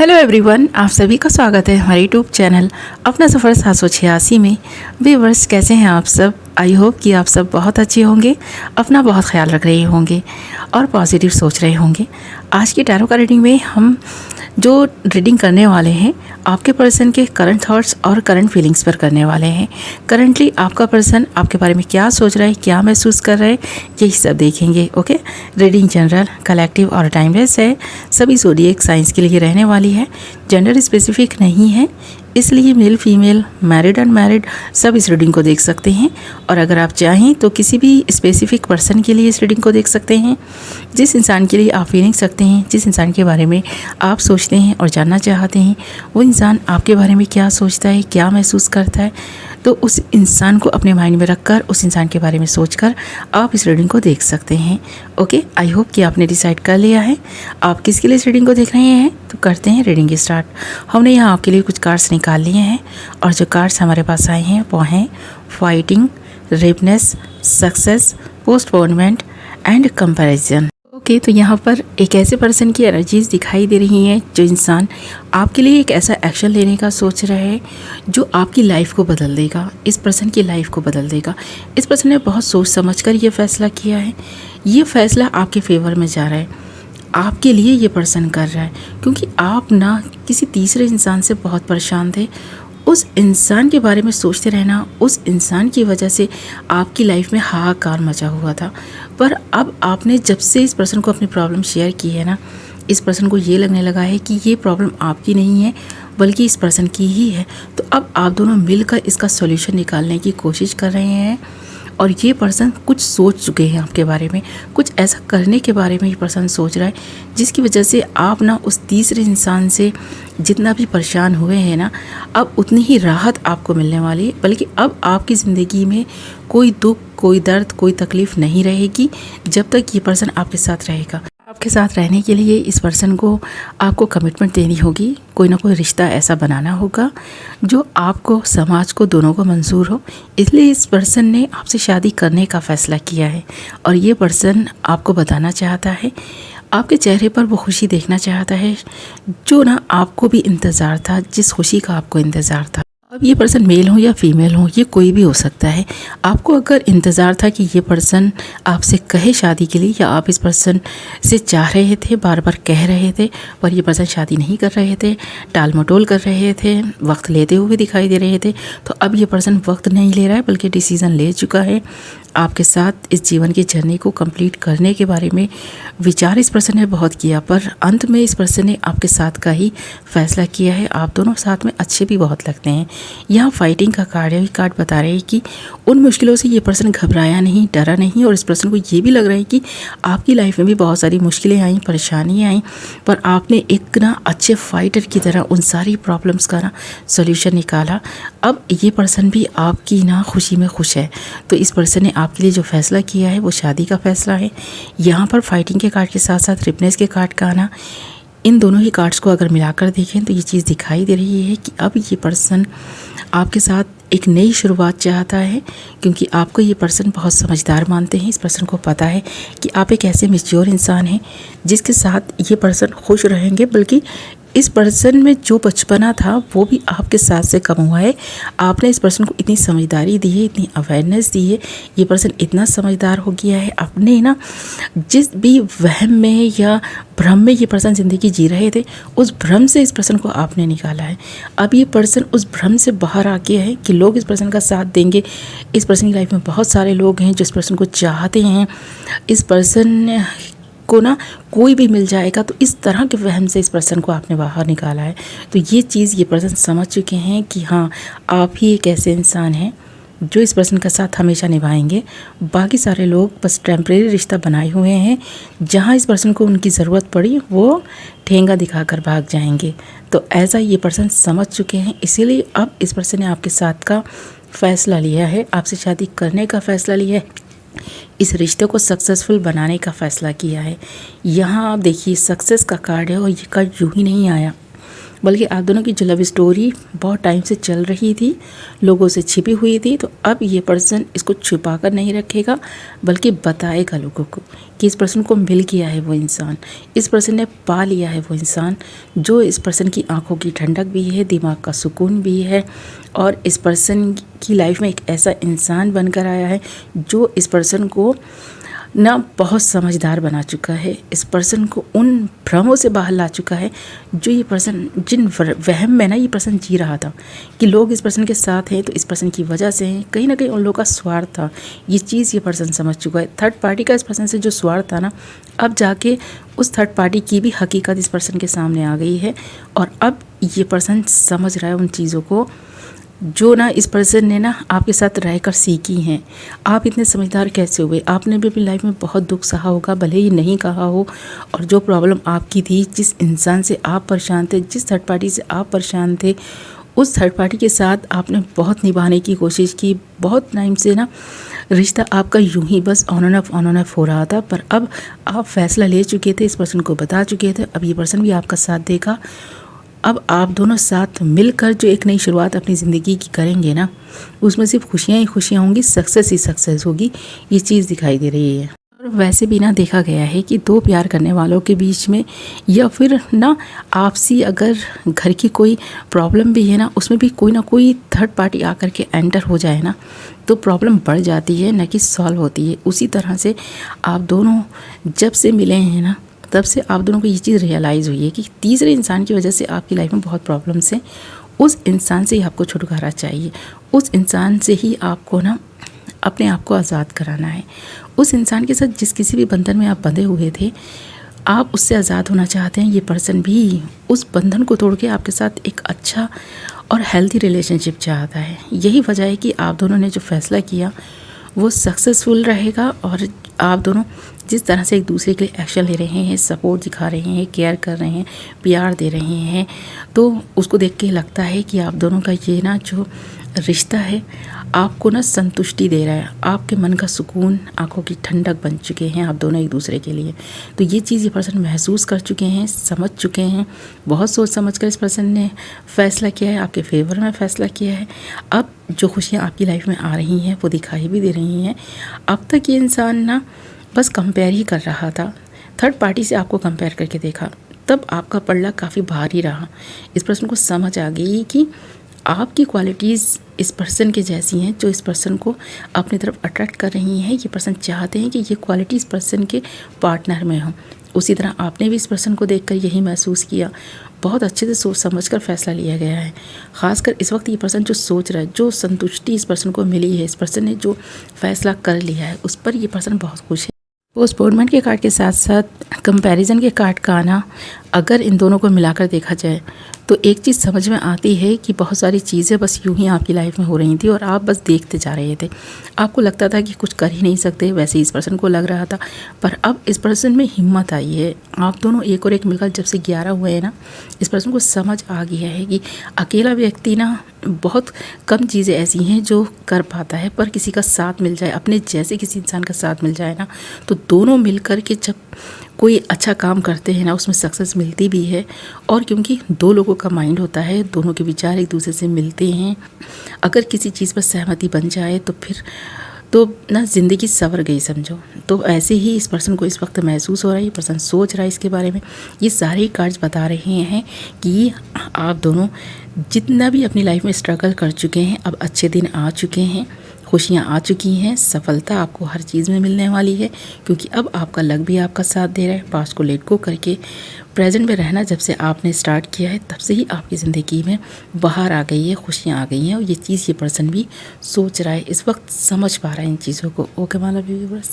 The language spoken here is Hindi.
हेलो एवरीवन, आप सभी का स्वागत है हमारे यूट्यूब चैनल अपना सफ़र 786 में। व्यूअर्स, कैसे हैं आप सब? आई होप कि आप सब बहुत अच्छे होंगे, अपना बहुत ख्याल रख रहे होंगे और पॉजिटिव सोच रहे होंगे। आज की टैरो का रीडिंग में हम जो रीडिंग करने वाले हैं आपके पर्सन के करंट थॉट्स और करंट फीलिंग्स पर करने वाले हैं। करंटली आपका पर्सन आपके बारे में क्या सोच रहा है, क्या महसूस कर रहा है, यही सब देखेंगे। ओके, रीडिंग जनरल, कलेक्टिव और टाइमलेस है। सभी ज़ोडिएक साइंस के लिए रहने वाली है। जेंडर स्पेसिफिक नहीं है, इसलिए मेल फीमेल, मैरिड अनमैरिड सब इस रीडिंग को देख सकते हैं। और अगर आप चाहें तो किसी भी स्पेसिफिक पर्सन के लिए इस रीडिंग को देख सकते हैं। जिस इंसान के लिए आप फीलिंग सकते हैं, जिस इंसान के बारे में आप सोचते हैं और जानना चाहते हैं, वो इंसान आपके बारे में क्या सोचता है, क्या महसूस करता है, तो उस इंसान को अपने माइंड में रखकर, उस इंसान के बारे में सोचकर आप इस रीडिंग को देख सकते हैं। ओके, आई होप कि आपने डिसाइड कर लिया है आप किसके लिए इस रीडिंग को देख रहे हैं। तो करते हैं रीडिंग स्टार्ट। हमने यहाँ आपके लिए कुछ कार्ड्स निकाल लिए हैं और जो कार्ड्स हमारे पास आए हैं वो हैं fighting, ripeness, success, postponement and comparison. Okay, तो यहाँ पर एक ऐसे पर्सन की एनर्जीज दिखाई दे रही हैं जो इंसान आपके लिए एक ऐसा एक्शन लेने का सोच रहा है जो आपकी लाइफ को बदल देगा, इस पर्सन की लाइफ को बदल देगा। इस पर्सन ने बहुत सोच समझकर ये फैसला किया है। ये फैसला आपके फेवर में जा रहा है, आपके लिए ये पर्सन कर रहा है, क्योंकि आप ना किसी तीसरे इंसान से बहुत परेशान थे। उस इंसान के बारे में सोचते रहना, उस इंसान की वजह से आपकी लाइफ में हाहाकार मचा हुआ था। पर अब आपने जब से इस पर्सन को अपनी प्रॉब्लम शेयर की है ना, इस पर्सन को ये लगने लगा है कि ये प्रॉब्लम आपकी नहीं है बल्कि इस पर्सन की ही है। तो अब आप दोनों मिलकर इसका सॉल्यूशन निकालने की कोशिश कर रहे हैं। और ये पर्सन कुछ सोच चुके हैं आपके बारे में, कुछ ऐसा करने के बारे में ये पर्सन सोच रहा है जिसकी वजह से आप ना उस तीसरे इंसान से जितना भी परेशान हुए हैं ना, अब उतनी ही राहत आपको मिलने वाली है। बल्कि अब आपकी ज़िंदगी में कोई दुख, कोई दर्द, कोई तकलीफ़ नहीं रहेगी जब तक ये पर्सन आपके साथ रहेगा। आपके साथ रहने के लिए इस पर्सन को आपको कमिटमेंट देनी होगी, कोई ना कोई रिश्ता ऐसा बनाना होगा जो आपको, समाज को, दोनों को मंजूर हो। इसलिए इस पर्सन ने आपसे शादी करने का फ़ैसला किया है और ये पर्सन आपको बताना चाहता है, आपके चेहरे पर वो खुशी देखना चाहता है जो ना आपको भी इंतज़ार था, जिस खुशी का आपको इंतज़ार था। अब ये पर्सन मेल हो या फीमेल हो, ये कोई भी हो सकता है। आपको अगर इंतज़ार था कि ये पर्सन आपसे कहे शादी के लिए, या आप इस पर्सन से चाह रहे थे, बार बार कह रहे थे, पर ये पर्सन शादी नहीं कर रहे थे, टाल मटोल कर रहे थे, वक्त लेते हुए दिखाई दे रहे थे, तो अब ये पर्सन वक्त नहीं ले रहा है बल्कि डिसीज़न ले चुका है आपके साथ इस जीवन की जर्नी को कंप्लीट करने के बारे में। विचार इस पर्सन ने बहुत किया, पर अंत में इस पर्सन ने आपके साथ का ही फैसला किया है। आप दोनों साथ में अच्छे भी बहुत लगते हैं। यहाँ फाइटिंग का कार्ड है, कार्ड बता रहे हैं कि उन मुश्किलों से ये पर्सन घबराया नहीं, डरा नहीं, और इस पर्सन को ये भी लग रहा है कि आपकी लाइफ में भी बहुत सारी मुश्किलें आई, परेशानियाँ आई, पर आपने एक ना अच्छे फाइटर की तरह उन सारी प्रॉब्लम्स का ना सोल्यूशन निकाला। अब ये पर्सन भी आपकी ना खुशी में खुश है। तो इस पर्सन ने आपके लिए जो फैसला किया है वो शादी का फैसला है। यहाँ पर फाइटिंग के कार्ड के साथ साथ रिपनेस के कार्ड का आना, इन दोनों ही कार्ड्स को अगर मिलाकर देखें तो ये चीज़ दिखाई दे रही है कि अब ये पर्सन आपके साथ एक नई शुरुआत चाहता है, क्योंकि आपको ये पर्सन बहुत समझदार मानते हैं। इस पर्सन को पता है कि आप एक ऐसे मैच्योर इंसान हैं जिसके साथ ये पर्सन खुश रहेंगे, बल्कि इस पर्सन में जो बचपना था वो भी आपके साथ से कम हुआ है। आपने इस पर्सन को इतनी समझदारी दी है, इतनी अवेयरनेस दी है, ये पर्सन इतना समझदार हो गया है। आपने ना जिस भी वहम में या भ्रम में ये पर्सन ज़िंदगी जी रहे थे, उस भ्रम से इस पर्सन को आपने निकाला है। अब ये पर्सन उस भ्रम से बाहर आ गया है कि लोग इस पर्सन का साथ देंगे। इस पर्सन की लाइफ में बहुत सारे लोग हैं जो इस पर्सन को चाहते हैं, इस पर्सन को ना कोई भी मिल जाएगा, तो इस तरह के वहम से इस पर्सन को आपने बाहर निकाला है। तो ये चीज़ ये पर्सन समझ चुके हैं कि हाँ, आप ही एक ऐसे इंसान हैं जो इस पर्सन का साथ हमेशा निभाएंगे। बाकी सारे लोग बस टेम्परेरी रिश्ता बनाए हुए हैं, जहाँ इस पर्सन को उनकी ज़रूरत पड़ी वो ठेंगा दिखाकर भाग जाएंगे। तो ऐसा ये पर्सन समझ चुके हैं, इसीलिए अब इस पर्सन ने आपके साथ का फ़ैसला लिया है, आपसे शादी करने का फ़ैसला लिया है, इस रिश्ते को सक्सेसफुल बनाने का फ़ैसला किया है। यहाँ आप देखिए सक्सेस का कार्ड है और ये कार्ड यूँ ही नहीं आया, बल्कि आप दोनों की जो लव स्टोरी बहुत टाइम से चल रही थी, लोगों से छिपी हुई थी, तो अब ये पर्सन इसको छुपा कर नहीं रखेगा बल्कि बताएगा लोगों को कि इस पर्सन को मिल गया है वो इंसान, इस पर्सन ने पा लिया है वो इंसान जो इस पर्सन की आंखों की ठंडक भी है, दिमाग का सुकून भी है, और इस पर्सन की लाइफ में एक ऐसा इंसान बनकर आया है जो इस पर्सन को ना बहुत समझदार बना चुका है, इस पर्सन को उन भ्रमों से बाहर ला चुका है जो ये पर्सन, जिन वहम में ना ये पर्सन जी रहा था कि लोग इस पर्सन के साथ हैं तो इस पर्सन की वजह से हैं, कहीं ना कहीं उन लोगों का स्वार्थ था। ये चीज़ ये पर्सन समझ चुका है। थर्ड पार्टी का इस पर्सन से जो स्वार्थ था ना, अब जाके उस थर्ड पार्टी की भी हकीकत इस पर्सन के सामने आ गई है, और अब ये पर्सन समझ रहा है उन चीज़ों को जो ना इस पर्सन ने ना आपके साथ रहकर सीखी हैं। आप इतने समझदार कैसे हुए? आपने भी अपनी लाइफ में बहुत दुख सहा होगा, भले ही नहीं कहा हो, और जो प्रॉब्लम आपकी थी, जिस इंसान से आप परेशान थे, जिस थर्ड पार्टी से आप परेशान थे, उस थर्ड पार्टी के साथ आपने बहुत निभाने की कोशिश की। बहुत टाइम से ना रिश्ता आपका यूं ही बस ऑन एंड ऑफ हो रहा था, पर अब आप फैसला ले चुके थे, इस पर्सन को बता चुके थे, अब ये पर्सन भी आपका साथ देगा। अब आप दोनों साथ मिलकर जो एक नई शुरुआत अपनी ज़िंदगी की करेंगे ना, उसमें सिर्फ खुशियाँ ही खुशियाँ होंगी, सक्सेस ही सक्सेस होगी, ये चीज़ दिखाई दे रही है। और वैसे भी ना देखा गया है कि दो प्यार करने वालों के बीच में या फिर ना आपसी अगर घर की कोई प्रॉब्लम भी है ना, उसमें भी कोई ना कोई थर्ड पार्टी आकर के एंटर हो जाए ना, तो प्रॉब्लम बढ़ जाती है, न कि सॉल्व होती है। उसी तरह से आप दोनों जब से मिले हैं ना, तब से आप दोनों को ये चीज़ रियलाइज़ हुई है कि तीसरे इंसान की वजह से आपकी लाइफ में बहुत प्रॉब्लम्स हैं। उस इंसान से ही आपको छुटकारा चाहिए, उस इंसान से ही आपको ना अपने आप को आज़ाद कराना है। उस इंसान के साथ जिस किसी भी बंधन में आप बंधे हुए थे, आप उससे आज़ाद होना चाहते हैं। ये पर्सन भी उस बंधन को तोड़ के आपके साथ एक अच्छा और हेल्दी रिलेशनशिप चाहता है। यही वजह है कि आप दोनों ने जो फैसला किया वो सक्सेसफुल रहेगा, और आप दोनों जिस तरह से एक दूसरे के लिए एक्शन ले रहे हैं, सपोर्ट दिखा रहे हैं, केयर कर रहे हैं, प्यार दे रहे हैं, तो उसको देख के लगता है कि आप दोनों का ये ना जो रिश्ता है आपको ना संतुष्टि दे रहा है, आपके मन का सुकून, आंखों की ठंडक बन चुके हैं आप दोनों एक दूसरे के लिए। तो ये चीज़ ये पर्सन महसूस कर चुके हैं, समझ चुके हैं, बहुत सोच समझ कर इस पर्सन ने फ़ैसला किया है, आपके फेवर में फ़ैसला किया है। अब जो खुशियाँ आपकी लाइफ में आ रही हैं वो दिखाई भी दे रही हैं। अब तक ये इंसान ना बस कंपेयर ही कर रहा था, थर्ड पार्टी से आपको कंपेयर करके देखा, तब आपका पल्ला काफ़ी भारी रहा। इस पर्सन को समझ आ गई कि आपकी क्वालिटीज़ इस पर्सन के जैसी हैं जो इस पर्सन को अपनी तरफ अट्रैक्ट कर रही हैं। ये पर्सन चाहते हैं कि ये क्वालिटी इस पर्सन के पार्टनर में हो। उसी तरह आपने भी इस पर्सन को देखकर यही महसूस किया। बहुत अच्छे से सोच समझकर फैसला लिया गया है। ख़ासकर इस वक्त ये पर्सन जो सोच रहा है, जो संतुष्टि इस पर्सन को मिली है, इस पर्सन ने जो फैसला कर लिया है, उस पर ये पर्सन बहुत खुश है। पोस्टपोनमेंट के कार्ड के साथ साथ कंपैरिजन के कार्ड का आना, अगर इन दोनों को मिलाकर देखा जाए तो एक चीज़ समझ में आती है कि बहुत सारी चीज़ें बस यूं ही आपकी लाइफ में हो रही थी और आप बस देखते जा रहे थे। आपको लगता था कि कुछ कर ही नहीं सकते, वैसे इस पर्सन को लग रहा था, पर अब इस पर्सन में हिम्मत आई है। आप दोनों एक और एक मिलकर जब से 11 हुए हैं ना, इस पर्सन को समझ आ गया है कि अकेला व्यक्ति ना बहुत कम चीज़ें ऐसी हैं जो कर पाता है, पर किसी का साथ मिल जाए, अपने जैसे किसी इंसान का साथ मिल जाए ना, तो दोनों मिलकर के जब कोई अच्छा काम करते हैं ना, उसमें सक्सेस मिलती भी है। और क्योंकि दो लोगों का माइंड होता है, दोनों के विचार एक दूसरे से मिलते हैं, अगर किसी चीज़ पर सहमति बन जाए तो फिर तो ना ज़िंदगी संवर गई समझो। तो ऐसे ही इस पर्सन को इस वक्त महसूस हो रहा है, ये पर्सन सोच रहा है इसके बारे में। ये सारे कार्ड्स बता रहे हैं कि आप दोनों जितना भी अपनी लाइफ में स्ट्रगल कर चुके हैं, अब अच्छे दिन आ चुके हैं, खुशियाँ आ चुकी हैं, सफलता आपको हर चीज़ में मिलने वाली है, क्योंकि अब आपका लक भी आपका साथ दे रहा है। पास्ट को लेट गो करके प्रेजेंट में रहना जब से आपने स्टार्ट किया है, तब से ही आपकी ज़िंदगी में बाहर आ गई है, खुशियाँ आ गई हैं, और ये चीज़ ये पर्सन भी सोच रहा है, इस वक्त समझ पा रहा है इन चीज़ों को। Okay my love you viewers.